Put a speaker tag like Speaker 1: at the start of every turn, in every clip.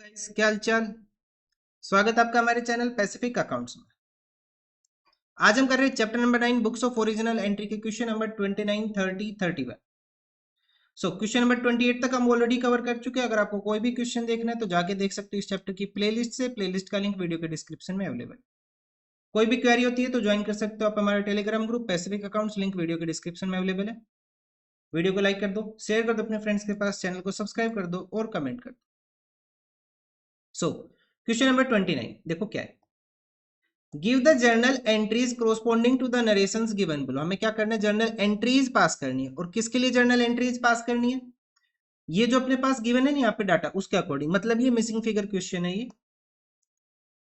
Speaker 1: Guys, क्या हालचाल। स्वागत है आपका हमारे चैनल पैसिफिक अकाउंट्स में। आज हम कर रहे हैं chapter number 9 books of original entry के क्वेश्चन नंबर 29, 30, 31। क्वेश्चन नंबर 28 तक हम ऑलरेडी कवर कर चुके हैं। अगर आपको कोई भी क्वेश्चन देखना है तो जाके देख सकते हो इस चैप्टर की प्लेलिस्ट से। प्लेलिस्ट का लिंक वीडियो के डिस्क्रिप्शन में अवेलेबल है। कोई भी क्वेरी होती है तो ज्वाइन कर सकते हो आप हमारा Telegram group Pacific accounts, link video के डिस्क्रिप्शन में अवेलेबल है। वीडियो को लाइक कर दो, शेयर कर दो अपने फ्रेंड्स के पास, चैनल को सब्सक्राइब कर दो और कमेंट कर दो। क्वेश्चन नंबर 29 देखो क्या है। Give the journal entries corresponding to the narrations given below. हमें क्या करना है, जर्नल एंट्रीज पास करनी है। और किसके लिए जर्नल एंट्रीज पास करनी है, ये जो अपने पास गिवन है ना यहाँ पे डाटा, उसके अकॉर्डिंग। मतलब ये मिसिंग फिगर क्वेश्चन है ये,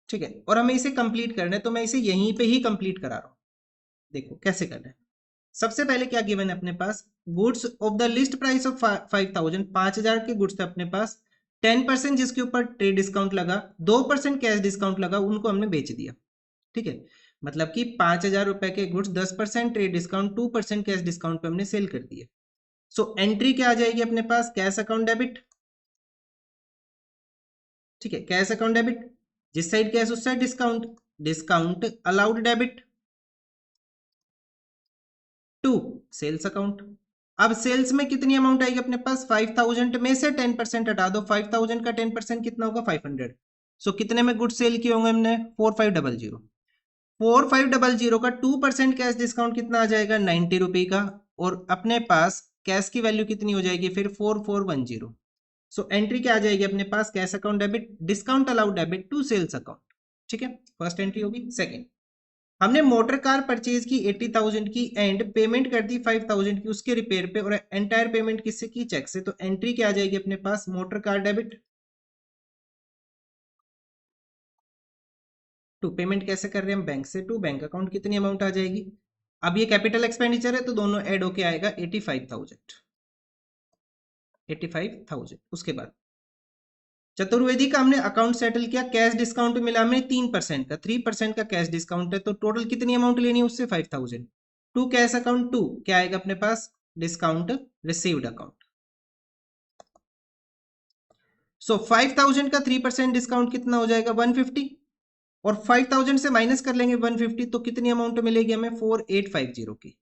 Speaker 1: ठीक है। और हमें इसे कंप्लीट करना है तो मैं इसे यहीं पे ही कंप्लीट करा रहा हूं। देखो कैसे करना है। सबसे पहले क्या गिवन है अपने पास, goods of the list price of 5000, 5000 के गुड्स थे अपने पास। 10% जिसके ऊपर ट्रेड डिस्काउंट लगा, 2% कैश डिस्काउंट लगा, उनको हमने बेच दिया, ठीक है। मतलब कि 5000 रुपए के goods 10% trade discount, 2% cash discount पे हमने सेल कर दिए। एंट्री क्या आ जाएगी अपने पास, कैश अकाउंट डेबिट, ठीक है। कैश अकाउंट डेबिट, जिस साइड कैश उस side discount, discount allowed debit to sales account. अब सेल्स में कितनी अमाउंट आएगी अपने पास, 5000 में से 10% हटा दो। 5000 का 10% कितना होगा, 500। कितने में गुड्स सेल किए होंगे हमने, 4500। 4500 का 2% कैश डिस्काउंट कितना आ जाएगा, 90 रुपए का। और अपने पास कैश की वैल्यू कितनी हो जाएगी फिर, 4410। एंट्री क्या आ जाएगी अपने पास, cash account debit, discount allowed debit to sales account, ठीक है। फर्स्ट एंट्री होगी। सेकंड, हमने मोटर कार परचेज की 80,000 की एंड पेमेंट कर दी 5,000 की उसके रिपेयर पे, और एंटायर पेमेंट किससे की, चेक से। तो एंट्री क्या आ जाएगी अपने पास, motor car debit to, payment कैसे कर रहे हैं हम, बैंक से, टू बैंक अकाउंट, कितनी अमाउंट आ जाएगी। अब ये कैपिटल एक्सपेंडिचर है तो दोनों ऐड होके आएगा 85,000। 85,000। उसके बाद चतुर्वेदी का हमने अकाउंट सेटल किया, कैश डिस्काउंट मिला हमें 3% का, 3% का कैश डिस्काउंट है। तो टोटल कितनी अमाउंट लेनी है उससे, 5,000। टू कैश अकाउंट, टू क्या आएगा अपने पास, डिस्काउंट रिसीव्ड अकाउंट। 5,000 का 3% डिस्काउंट कितना हो जाएगा, 150। और 5,000 से माइनस कर लेंगे 150 तो कितनी अमाउंट मिलेगी हमें, 4850 की।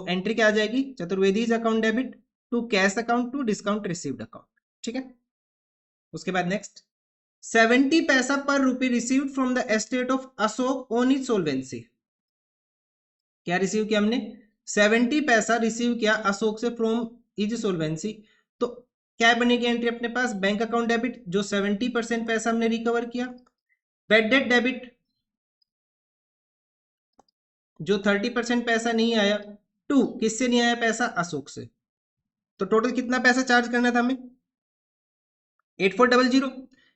Speaker 1: एंट्री क्या आ जाएगी, Chaturvedi's account debit to cash account to discount received account, ठीक है। उसके बाद नेक्स्ट, 70 पैसा पर rupee received from the estate of Ashok on his solvency. क्या रिसीव किया हमने, 70 पैसा रिसीव किया अशोक से फ्रॉम इज सोल्वेंसी। तो क्या बनेगी एंट्री अपने पास, बैंक अकाउंट डेबिट, जो 70% पैसा हमने रिकवर किया। बैड डेट डेबिट, जो 30% पैसा नहीं आया। टू किससे नहीं आया पैसा, अशोक से। तो टोटल कितना पैसा चार्ज करना था हमें, 8400।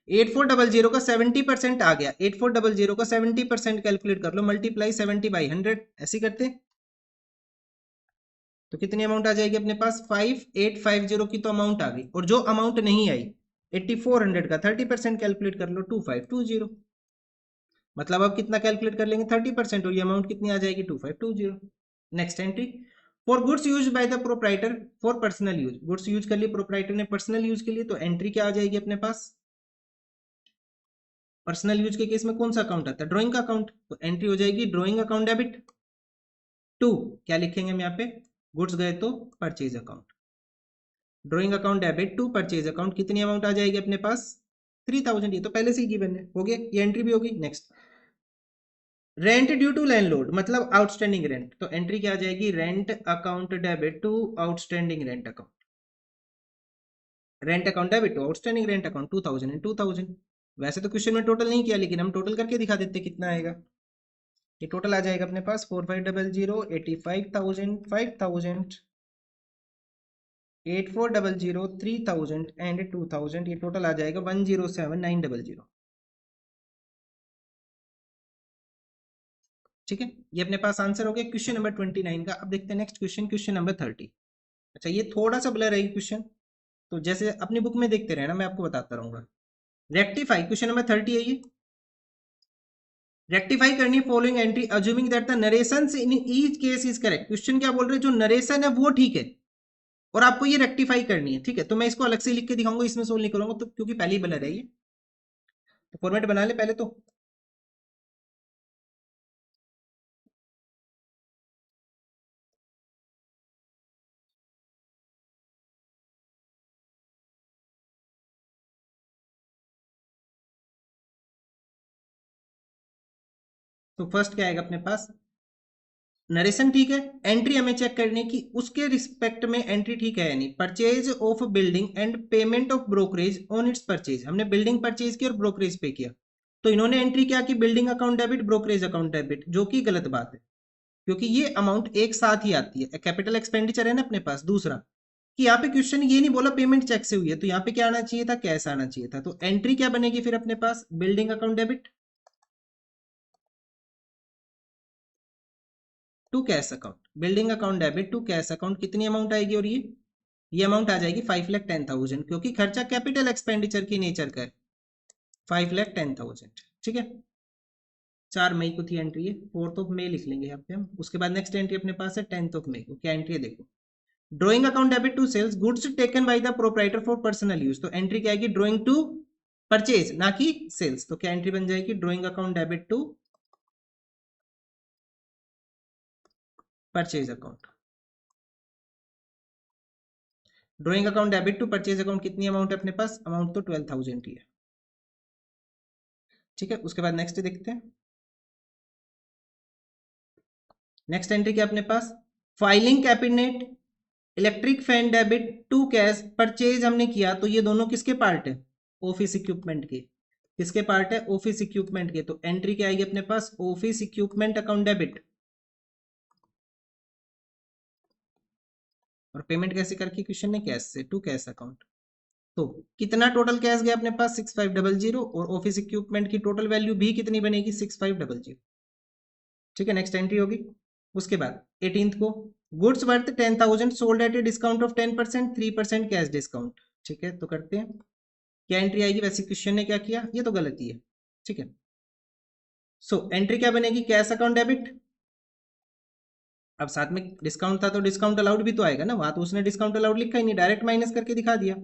Speaker 1: 8400 का 70% आ गया, 8400 का 70% कैलकुलेट कर लो, मल्टीप्लाई 70/100, ऐसे करते। तो कितनी अमाउंट आ जाएगी अपने पास, 5850 की तो अमाउंट आ गई। और जो अमाउंट नहीं आई 8400 का 30% कैलकुलेट कर लो, 2520। मतलब अब कितना कैलकुलेट कर लेंगे, 30%, और ये अमाउंट कितनी आ जाएगी, 2520। Next entry, for goods use by the proprietor for personal use, goods use कर लिए प्रोप्राइटर ने पर्सनल यूज के लिए। तो एंट्री क्या आ जाएगी अपने पास, पर्सनल यूज के केस में कौन सा अकाउंट आता है, ड्राइंग का अकाउंट। तो एंट्री हो जाएगी ड्राइंग अकाउंट डेबिट टू, क्या लिखेंगे हम यहाँ पे, गुड्स गए तो purchase account. Drawing account debit to purchase account, कितनी अमाउंट आ जाएगी अपने पास, 3000। ये तो पहले से ही गिवन है, हो गया, ये एंट्री भी होगी। Next, rent due to landlord, मतलब आउटस्टैंडिंग रेंट। तो एंट्री क्या आ जाएगी, rent account debit to outstanding rent account. Rent account debit to outstanding rent account, 2000 and 2000। वैसे तो क्वेश्चन में टोटल नहीं किया, लेकिन हम टोटल करके दिखा देते कितना आएगा। ये टोटल आ जाएगा अपने पास 4500, 85,000, 5,000, 8400, 3000 एंड 2000। ये टोटल आ जाएगा 107,900, ठीक है। ये अपने पास आंसर हो गया क्वेश्चन नंबर 29 का। अब देखते हैं नेक्स्ट क्वेश्चन, क्वेश्चन नंबर 30। अच्छा, ये थोड़ा सा ब्लर है क्वेश्चन, तो जैसे अपनी बुक में देखते रहना, मैं आपको बताता रहूंगा। रेक्टिफाई, क्वेश्चन नंबर 30 है ये। रेक्टिफाई करनी following entry assuming that the narration in each case is correct. Question क्या बोल रहे हैं, जो नरेशन है वो ठीक है, और आपको ये रेक्टिफाई करनी है, ठीक है। तो मैं इसको अलग से लिख के दिखाऊंगा, इसमें सोल्व नहीं करूंगा तो, क्योंकि पहले ही ब्लर है ये। तो फॉर्मेट बना ले पहले तो। तो फर्स्ट क्या आएगा अपने पास, नरेशन ठीक है, एंट्री हमें चेक करने की उसके रिस्पेक्ट में एंट्री ठीक है या नहीं। Purchase of building and payment of brokerage on it's purchase, हमने बिल्डिंग परचेज की और ब्रोकरेज पे किया, तो इन्होंने एंट्री क्या की, building account debit brokerage account debit, जो कि गलत बात है, क्योंकि ये अमाउंट एक साथ ही आती है। कैपिटल एक्सपेंडिचर है ना अपने पास। दूसरा कि यहाँ पे क्वेश्चन ये नहीं बोला पेमेंट चेक से हुई है, तो यहाँ पे क्या आना चाहिए था, कैश आना चाहिए था। तो एंट्री क्या बनेगी फिर अपने पास, building account debit to cash account, building account debit to cash account, कितनी अमाउंट आएगी, और ये अमाउंट आ जाएगी 5,10,000, क्योंकि खर्चा कैपिटल एक्सपेंडिचर की नेचर का है। 5,10,000, ठीक है। 4 मई को थी एंट्री है, 4 मई लिख लेंगे यहाँ पे हम। उसके बाद नेक्स्ट एंट्री अपने पास है 10 मई को। क्या एंट्री है देखो, drawing account debit to sales goods taken by the proprietor for personal use. तो एंट्री क्या आएगी, ड्रॉइंग टू परचेज ना कि सेल्स। तो क्या एंट्री बन जाएगी, drawing account debit to purchase account. Drawing account debit to purchase account, कितनी अमाउंट है अपने पास, अमाउंट तो 12,000 ही है, ठीक है। उसके बाद नेक्स्ट देखते हैं, नेक्स्ट एंट्री क्या अपने पास, filing cabinet electric fan debit to cash purchase हमने किया, तो ये दोनों किसके पार्ट है, ऑफिस इक्विपमेंट के। किसके पार्ट है, ऑफिस इक्विपमेंट के। तो एंट्री क्या आएगी अपने पास, ऑफिस इक्विपमेंट अकाउंट डेबिट। और पेमेंट कैसे करके क्वेश्चन ने, कैश से टू कैश अकाउंट। तो कितना टोटल कैश गया अपने पास, 6,500, और ऑफिस इक्विपमेंट की टोटल वैल्यू भी कितनी बनेगी, 6,500, ठीक है। नेक्स्ट एंट्री होगी। उसके बाद 18 को, goods worth 10,000 sold at a discount of 10%, 3% cash discount, ठीक है। तो करते हैं, क्या एंट्री आएगी, वैसे क्वेश्चन ने क्या किया, ये तो गलती है, ठीक है। सो एंट्री क्या बनेगी, कैश अकाउंट डेबिट। अब साथ में डिस्काउंट था तो डिस्काउंट अलाउड भी तो आएगा ना, वहां तो उसने डिस्काउंट अलाउड लिखा ही नहीं, डायरेक्ट माइनस करके दिखा दिया।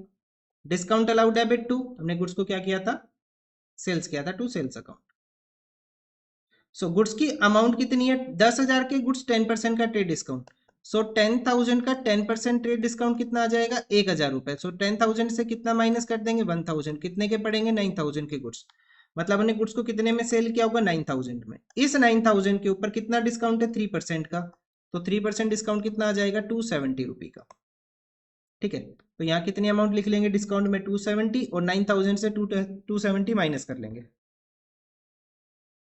Speaker 1: डिस्काउंट अलाउड डेबिट टू, हमने गुड्स को क्या किया था, सेल्स किया था, to sales account. So goods की अमाउंट कितनी है, 10,000 के गुड्स, 10% का ट्रेड डिस्काउंट। सो 10,000 का 10% ट्रेड डिस्काउंट कितना आ जाएगा, 1,000 रुपए। सो 10,000 से कितना माइनस कर देंगे, 1,000, कितने के पड़ेंगे, 9,000 के गुड्स। मतलब हमने गुड्स को कितने में सेल किया होगा, 9,000 में। इस 9,000 के ऊपर कितना डिस्काउंट है, 3% का। तो 3% डिस्काउंट कितना आ जाएगा, 270 रुपये का, ठीक है। तो यहाँ कितनी अमाउंट लिख लेंगे डिस्काउंट में, 270, और 9,000 से 270 माइनस कर लेंगे,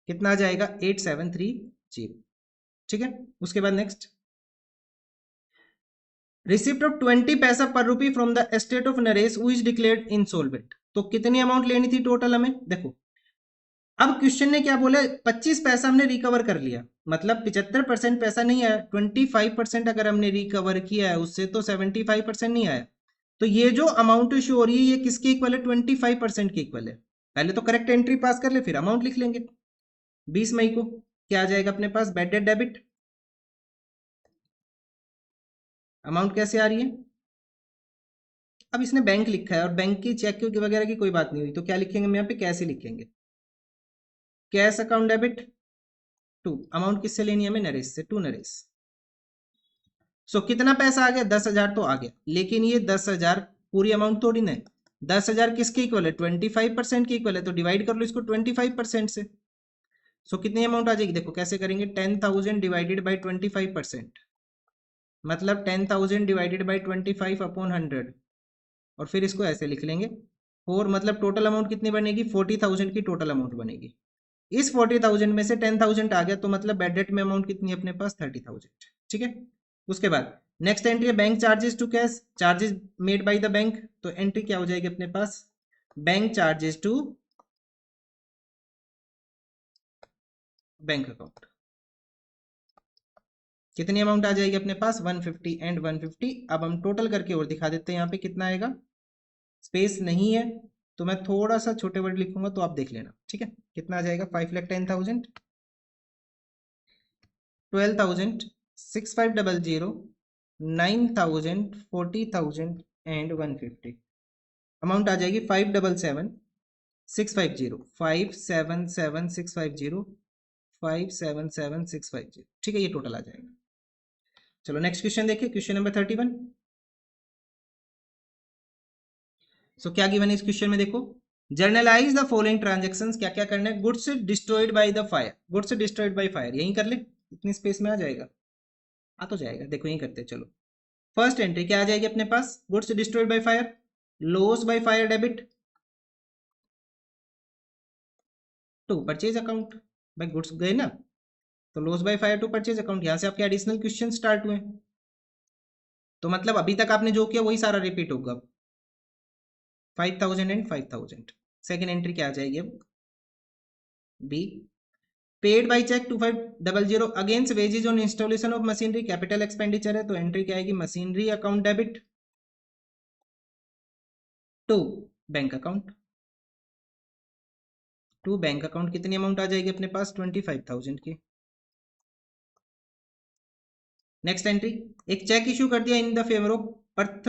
Speaker 1: कितना आ जाएगा, 8,730, ठीक है। उसके बाद नेक्स्ट, रिसिप्ट ऑफ 20 पैसा पर rupee from the estate of Naresh who is declared insolvent. तो कितनी अमाउंट लेनी थी टोटल हमें, देखो अब क्वेश्चन ने क्या बोला, 25 पैसा हमने रिकवर कर लिया, मतलब 75% पैसा नहीं आया, 25% अगर हमने रिकवर किया है उससे, तो 75% नहीं आया। तो ये जो अमाउंट इशू हो रही है, ये किसके इक्वल है, 25% के इक्वल है। पहले तो करेक्ट एंट्री पास कर ले, फिर अमाउंट लिख लेंगे। 20 मई को क्या आ जाएगा अपने पास, बैड डेट डेबिट। अमाउंट कैसे आ रही है, अब इसने बैंक लिखा है और बैंक की चेक वगैरह की कोई बात नहीं हुई, तो क्या लिखेंगे हम यहाँ पे, कैसे लिखेंगे, cash account debit to, amount किससे लेनी है हमें, नरेश से, टू नरेश। सो कितना पैसा आ गया, 10,000 तो आ गया, लेकिन ये 10,000 पूरी अमाउंट थोड़ी ना है। 10,000 किसके इक्वल है, 25% के इक्वल है, तो डिवाइड कर लो इसको 25% से। सो कितनी अमाउंट आ जाएगी, देखो कैसे करेंगे, 10,000 डिवाइडेड बाई 25%, मतलब 10,000 डिवाइडेड बाई 25/100, और फिर इसको ऐसे लिख लेंगे 4, मतलब टोटल अमाउंट कितनी बनेगी, 40,000 की टोटल अमाउंट बनेगी। इस 40,000 में से 10,000 आ गया, तो मतलब बैड डेट में अमाउंट कितनी है अपने पास, 30,000, ठीक है। उसके बाद नेक्स्ट एंट्री है bank charges to cash, charges made by the bank. तो एंट्री क्या हो जाएगी अपने पास, bank charges to bank account, कितनी अमाउंट आ जाएगी अपने पास, 150 एंड 150। अब हम टोटल करके और दिखा देते हैं यहाँ पे कितना आएगा, स्पेस नहीं है तो मैं थोड़ा सा छोटे वर्ड लिखूंगा, तो आप देख लेना, ठीक है। कितना आ जाएगा, 5,10,000, 12,000, 6,500, 9,000, 40,000 एंड 150। अमाउंट आ जाएगी 577,650, 577,650, 577,650। ठीक है, ये टोटल आ जाएगा। चलो नेक्स्ट क्वेश्चन देखिए, क्वेश्चन नंबर 31। सो क्या गिवन है इस क्वेश्चन में, देखो जर्नलाइज द फॉलोइंग ट्रांजेक्शंस। क्या क्या करना है, goods destroyed by the fire, goods destroyed by fire, यही कर ले, इतनी स्पेस में आ जाएगा, आ तो जाएगा, देखो यही करते हैं। चलो फर्स्ट एंट्री क्या आ जाएगी अपने पास, goods destroyed by fire, loss by fire debit to purchase account. भाई गुड्स गए ना, तो loss by fire to purchase account, यहां से आपके एडिशनल क्वेश्चन स्टार्ट हुए। तो मतलब अभी तक आपने जो किया वही सारा रिपीट होगा। 5,000 एंड 5,000। सेकेंड एंट्री क्या आ जाएगी अब, be paid by cheque 2500 against wages on installation of machinery, capital expenditure है, तो एंट्री क्या आएगी, machinery account debit to bank account, to bank account कितनी अमाउंट आ जाएगी अपने पास, 25,000 की। नेक्स्ट एंट्री, एक चेक इशू कर दिया इन द फेवर ऑफ पर्थ,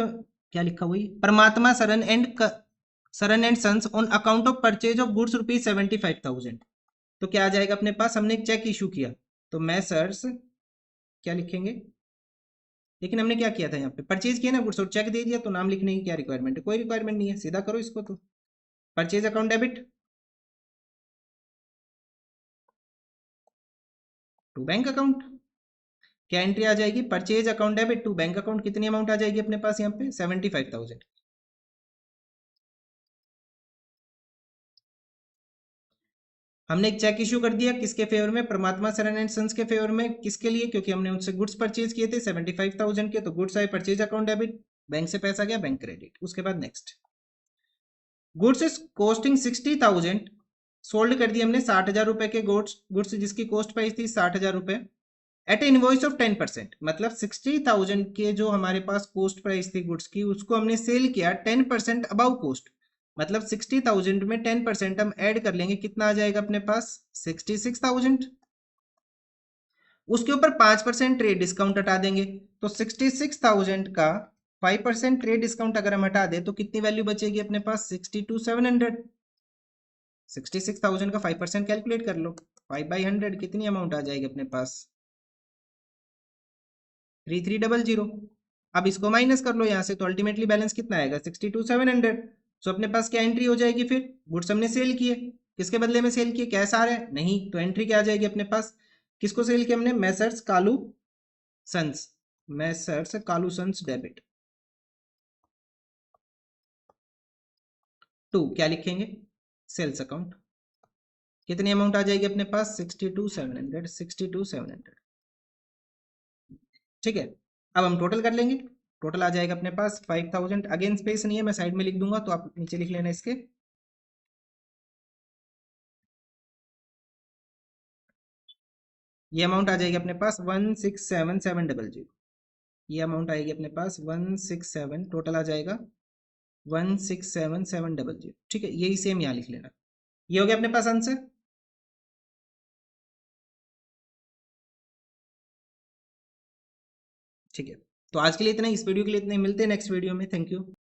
Speaker 1: क्या लिखा हुई, Parmatma Saran and sons on account of purchase of goods ₹75,000। तो क्या आ जाएगा अपने पास, हमने एक चेक इशू किया, तो मैं सर्स क्या लिखेंगे, लेकिन हमने क्या किया था यहाँ पे, परचेज किया ना गुड्स और चेक दे दिया, तो नाम लिखने की क्या रिक्वायरमेंट है, कोई रिक्वायरमेंट नहीं है, सीधा करो इसको। तो purchase account debit to bank account, क्या एंट्री आ जाएगी, purchase account debit to bank account, कितनी अमाउंट आ जाएगी अपने पास यहाँ पे, 75,000। हमने एक चेक इशू कर दिया किसके फेवर में, परमात्मा सरन एंड सन्स के फेवर में, किसके लिए, क्योंकि हमने उनसे गुड्स परचेज किए थे 75,000 के, तो गुड्स आए परचेज अकाउंट डेबिट, बैंक से पैसा गया बैंक क्रेडिट। उसके बाद next, goods is costing 60,000, sold कर दिए हमने 60,000 रुपए के गुड्स, गुड्स जिसकी कॉस्ट प्राइस थी 60,000 रुपए, एट इनवॉइस ऑफ 10%, मतलब 60,000 के जो हमारे पास कॉस्ट प्राइस थी गुड्स की, उसको हमने सेल किया 10% अबाउ कॉस्ट, मतलब 60,000 में 10% हम ऐड कर लेंगे, कितना आ जाएगा अपने पास, 66,000। उसके ऊपर 5% ट्रेड डिस्काउंट हटा देंगे, तो 66,000 का 5% ट्रेड डिस्काउंट अगर हम हटा दें तो कितनी वैल्यू बचेगी अपने पास, 62,700। 66,000 का 5% कैलकुलेट कर लो, 5/100 कितनी अमाउंट आ जाएगी अपने पास, 3300। अब इसको माइनस कर लो यहाँ से, तो अल्टीमेटली बैलेंस कितना आएगा, 62,700। सो अपने पास क्या एंट्री हो जाएगी, फिर गुड्स हमने सेल किए, किसके बदले में सेल किए, कैश आ रहा है नहीं, तो एंट्री क्या आ जाएगी अपने पास, किसको सेल किया हमने, messrs Kalu sons, messrs Kalu sons debit to, क्या लिखेंगे, सेल्स अकाउंट, कितनी अमाउंट आ जाएगी अपने पास, 62,700, 62,700। ठीक है, अब हम टोटल कर लेंगे, टोटल आ जाएगा अपने पास 5,000, अगेन स्पेस नहीं है, मैं साइड में लिख दूंगा, तो आप नीचे लिख लेना इसके। ये अमाउंट आ जाएगी अपने पास 167,700, ये अमाउंट आएगी अपने पास 167, टोटल आ जाएगा 167,700। ठीक है, यही सेम यहाँ लिख लेना, ये हो गया अपने पास आंसर। ठीक है, तो आज के लिए इतना ही, इस वीडियो के लिए इतना ही, मिलते हैं नेक्स्ट वीडियो में, थैंक यू।